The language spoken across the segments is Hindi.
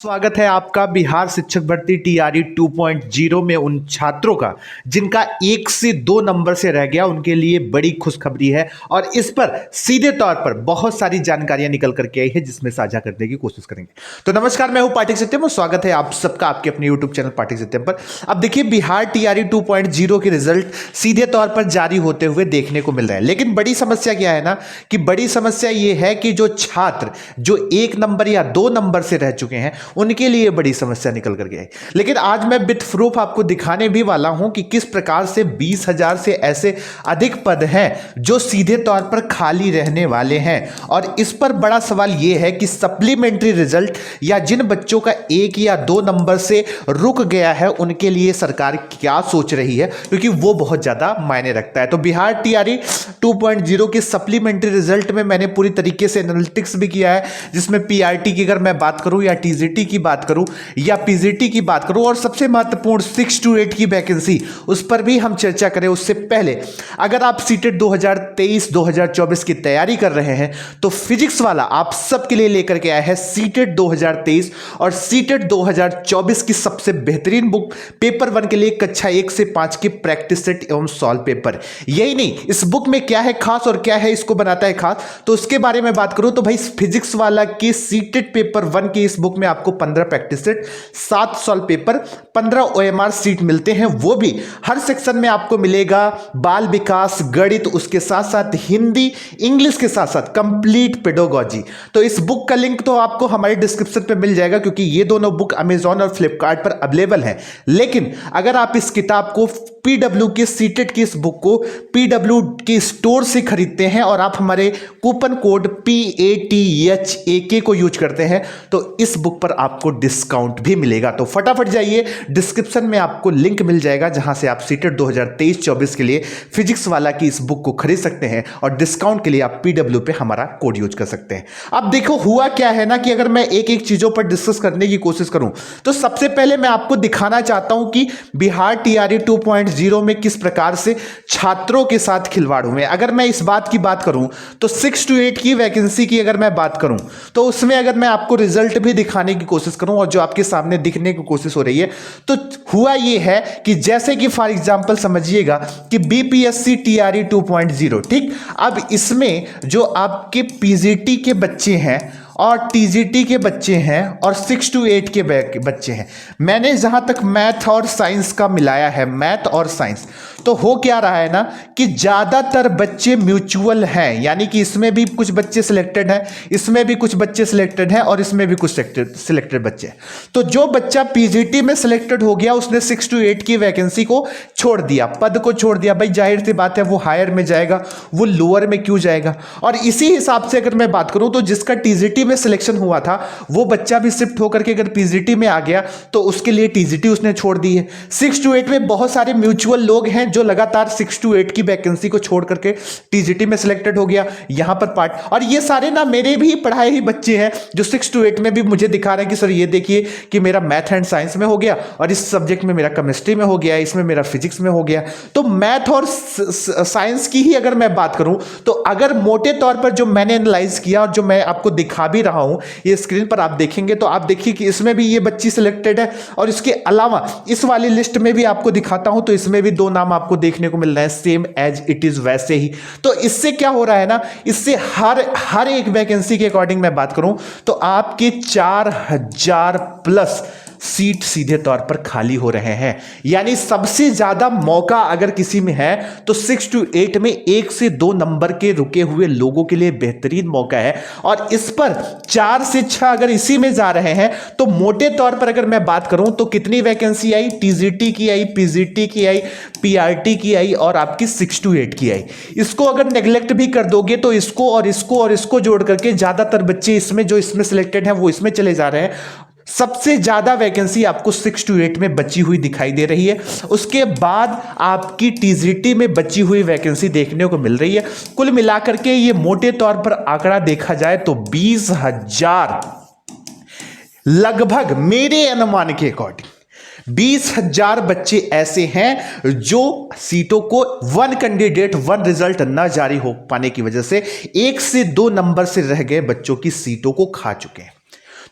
स्वागत है आपका बिहार शिक्षक भर्ती टीआरई 2.0 में उन छात्रों का जिनका 1 से 2 नंबर से रह गया। उनके लिए बड़ी खुशखबरी है और इस पर सीधे तौर पर बहुत सारी जानकारियां निकल करके आई है जिसमें साझा करने की कोशिश करेंगे। तो नमस्कार, मैं हूं पाठक सत्यम और स्वागत है आप सबका आपके अपने यूट्यूब चैनल पाठक सत्यम पर। अब देखिए, बिहार टीआरई 2.0 के रिजल्ट सीधे तौर पर जारी होते हुए देखने को मिल रहे हैं, लेकिन बड़ी समस्या क्या है ना कि बड़ी समस्या यह है कि जो छात्र जो 1 नंबर या 2 नंबर से रह चुके हैं उनके लिए बड़ी समस्या निकल कर गई। लेकिन आज मैं विथ प्रूफ आपको दिखाने भी वाला हूं कि किस प्रकार से 20,000 से ऐसे अधिक पद हैं जो सीधे तौर पर खाली रहने वाले हैं। और इस पर बड़ा सवाल यह है कि सप्लीमेंट्री रिजल्ट या जिन बच्चों का 1 या 2 नंबर से रुक गया है उनके लिए सरकार क्या सोच रही है, क्योंकि वो बहुत ज्यादा मायने रखता है। तो बिहार टीआरई 2.0 के सप्लीमेंट्री रिजल्ट में मैंने पूरी तरीके से एनालिटिक्स भी किया है, जिसमें पीआरटी की अगर मैं बात करूं या टीजीटी की बात करूं या पीजीटी की बात करूं और सबसे महत्वपूर्ण 6 to 8 की वैकेंसी उस पर भी हम चर्चा करें। उससे पहले अगर आप सीटेट 2023-2024 की तैयारी कर रहे हैं तो फिजिक्स वाला आप सबके लिए लेकर के आया है सीटेट 2023 और सीटेट 2024 की सबसे बेहतरीन बुक पेपर 1 के लिए कक्षा 1 से 5 की प्रैक्टिस सेट एवं सॉल्व पेपर। यही नहीं, इस बुक में क्या है खास और क्या है इसको बनाता है खास, तो उसके बारे में बात करूं तो भाई फिजिक्स वाला के सीटेट पेपर 1 की इस बुक में आपको 15 practice set, 7 solve paper, 15 OMR sheet मिलते हैं। वो भी हर सेक्शन में आपको मिलेगा बाल विकास, गणित, उसके साथ साथ हिंदी, इंग्लिश के साथ साथ कंप्लीट पेडागोजी। तो इस बुक का लिंक तो आपको हमारे डिस्क्रिप्शन पे मिल जाएगा, क्योंकि ये दोनों बुक अमेजॉन और फ्लिपकार्ट पर अवेलेबल है। लेकिन अगर आप इस किताब को पीडब्ल्यू के सीटेट की इस बुक को पीडब्ल्यू के स्टोर से खरीदते हैं और आप हमारे कूपन कोड PATHAK को यूज करते हैं तो इस बुक पर आपको डिस्काउंट भी मिलेगा। तो फटाफट जाइए, डिस्क्रिप्शन में आपको लिंक मिल जाएगा जहां से आप सीटेट 2023-24 के लिए फिजिक्स वाला की इस बुक को खरीद सकते हैं और डिस्काउंट के लिए आप पीडब्ल्यू पे हमारा कोड यूज कर सकते हैं। अब देखो हुआ क्या है ना कि अगर मैं एक एक चीजों पर डिस्कस करने की कोशिश करूं तो सबसे पहले मैं आपको दिखाना चाहता हूं कि बिहार टीआरई 2.0 में किस प्रकार से छात्रों के साथ खिलवाड़ हुए। अगर मैं इस बात की बात करूं तो 6 to 8 की वैकेंसी की अगर मैं बात करूं तो उसमें अगर मैं आपको रिजल्ट भी दिखाने की कोशिश करूं और जो आपके सामने दिखने की कोशिश हो रही है तो हुआ यह है कि जैसे कि फॉर एग्जांपल समझिएगा कि बीपीएससी टीआरई 2.0, ठीक, अब इसमें जो आपके पीजीटी के बच्चे हैं और टीजीटी के बच्चे हैं और 6 to 8 के बच्चे हैं, मैंने जहां तक मैथ और साइंस का मिलाया है, मैथ और साइंस, तो हो क्या रहा है ना कि ज्यादातर बच्चे म्यूचुअल हैं, यानी कि इसमें भी कुछ बच्चे सिलेक्टेड हैं, इसमें भी कुछ बच्चे सिलेक्टेड हैं और इसमें भी कुछ सिलेक्टेड बच्चे हैं। तो जो बच्चा पीजीटी में सिलेक्टेड हो गया उसने 6 to 8 की वैकेंसी को छोड़ दिया, पद को छोड़ दिया। भाई जाहिर सी बात है वो हायर में जाएगा, वो लोअर में क्यों जाएगा। और इसी हिसाब से अगर मैं बात करूं तो जिसका टीजीटी में सिलेक्शन हुआ था वो बच्चा भी शिफ्ट होकर के अगर पीजीटी में आ गया तो उसके लिए टीजीटी उसने छोड़ दी है। 6 to 8 में बहुत सारे म्यूचुअल लोग हैं जो लगातार 6 to 8 की वैकेंसी को छोड़ करके टीजीटी में सिलेक्टेड हो गया यहां पर पार्ट। और ये सारे ना मेरे भी पढ़ाए ही बच्चे हैं जो 6 to 8 में भी मुझे दिखा रहे हैं कि सर ये देखिए कि मेरा मैथ एंड साइंस में हो गया और इस सब्जेक्ट में मेरा केमिस्ट्री में हो गया, इसमें मेरा फिजिक्स में हो गया। तो मैथ और साइंस की ही अगर मैं बात करूं तो अगर मोटे तौर पर जो मैंने एनालाइज किया और जो मैं आपको दिखा भी रहा हूं ये स्क्रीन पर आप देखेंगे तो आप देखिए कि इसमें भी ये बच्ची सिलेक्टेड है और इसके अलावा इस वाली लिस्ट में भी आपको दिखाता हूं तो इसमें भी 2 नाम आपको देखने को मिल रहा है सेम एज इट इज वैसे ही। तो इससे क्या हो रहा है ना, इससे हर एक वैकेंसी के अकॉर्डिंग मैं बात करूं तो आपके 4,000 प्लस सीट सीधे तौर पर खाली हो रहे हैं। यानी सबसे ज्यादा मौका अगर किसी में है तो 6 to 8 में 1 से 2 नंबर के रुके हुए लोगों के लिए बेहतरीन मौका है। और इस पर 4 से 6 अगर इसी में जा रहे हैं तो मोटे तौर पर अगर मैं बात करूं तो कितनी वैकेंसी आई, टीजीटी की आई, पीजीटी की आई, पीआरटी की आई और आपकी 6 to 8 की आई। इसको अगर नेग्लेक्ट भी कर दोगे तो इसको और इसको और इसको जोड़ करके ज्यादातर बच्चे इसमें जो इसमें सिलेक्टेड हैं वो इसमें चले जा रहे हैं। सबसे ज्यादा वैकेंसी आपको 6 to 8 में बची हुई दिखाई दे रही है। उसके बाद आपकी टीजीटी में बची हुई वैकेंसी देखने को मिल रही है। कुल मिलाकर के ये मोटे तौर पर आंकड़ा देखा जाए तो 20,000 लगभग मेरे अनुमान के अकॉर्डिंग 20,000 बच्चे ऐसे हैं जो सीटों को 1 कैंडिडेट 1 रिजल्ट न जारी हो पाने की वजह से 1 से 2 नंबर से रह गए बच्चों की सीटों को खा चुके हैं।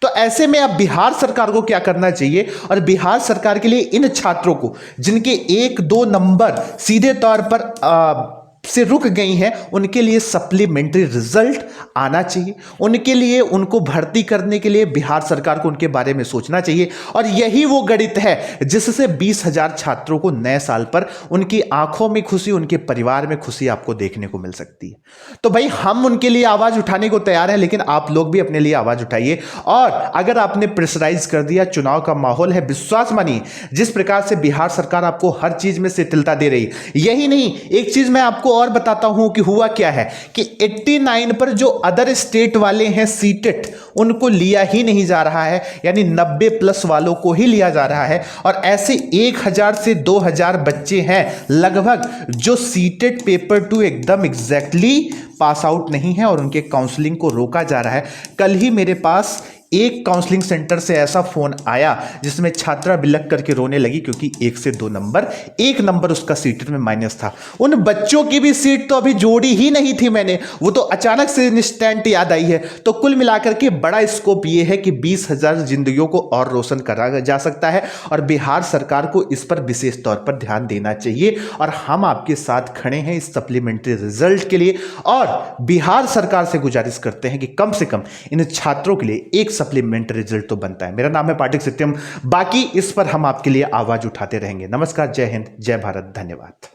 तो ऐसे में अब बिहार सरकार को क्या करना चाहिए, और बिहार सरकार के लिए इन छात्रों को जिनके 1-2 नंबर सीधे तौर पर से रुक गई हैं, उनके लिए सप्लीमेंट्री रिजल्ट आना चाहिए। उनके लिए, उनको भर्ती करने के लिए बिहार सरकार को उनके बारे में सोचना चाहिए। और यही वो गणित है जिससे 20,000 छात्रों को नए साल पर उनकी आंखों में खुशी, उनके परिवार में खुशी आपको देखने को मिल सकती है। तो भाई हम उनके लिए आवाज उठाने को तैयार हैं, लेकिन आप लोग भी अपने लिए आवाज उठाइए। और अगर आपने प्रेशराइज कर दिया, चुनाव का माहौल है, विश्वास मानिए जिस प्रकार से बिहार सरकार आपको हर चीज में शिथिलता दे रही, यही नहीं, एक चीज मैं आपको और बताता हूं कि हुआ क्या है कि 89 पर जो अदर स्टेट वाले हैं सीटेट, उनको लिया ही नहीं जा रहा है, यानी 90+ वालों को ही लिया जा रहा है। और ऐसे 1000 से 2000 बच्चे हैं लगभग जो सीटेट पेपर 2 एकदम एग्जैक्टली पास आउट नहीं है और उनके काउंसलिंग को रोका जा रहा है। कल ही मेरे पास एक काउंसलिंग सेंटर से ऐसा फोन आया जिसमें छात्रा बिलख करके रोने लगी क्योंकि 1 से 2 नंबर, 1 नंबर उसका सीटेट में माइनस था। उन बच्चों की भी सीट तो अभी जोड़ी ही नहीं थी मैंने, वो तो अचानक से इंस्टेंट याद आई है। तो कुल मिलाकर के बड़ा स्कोप ये है कि 20,000 जिंदगियों को और रोशन करा जा सकता है और बिहार सरकार को इस पर विशेष तौर पर ध्यान देना चाहिए। और हम आपके साथ खड़े हैं इस सप्लीमेंट्री रिजल्ट के लिए, और बिहार सरकार से गुजारिश करते हैं कि कम से कम इन छात्रों के लिए एक सप्लीमेंट्री रिजल्ट तो बनता है। मेरा नाम है पाटिक सत्यम, बाकी इस पर हम आपके लिए आवाज उठाते रहेंगे। नमस्कार, जय हिंद, जय भारत, धन्यवाद।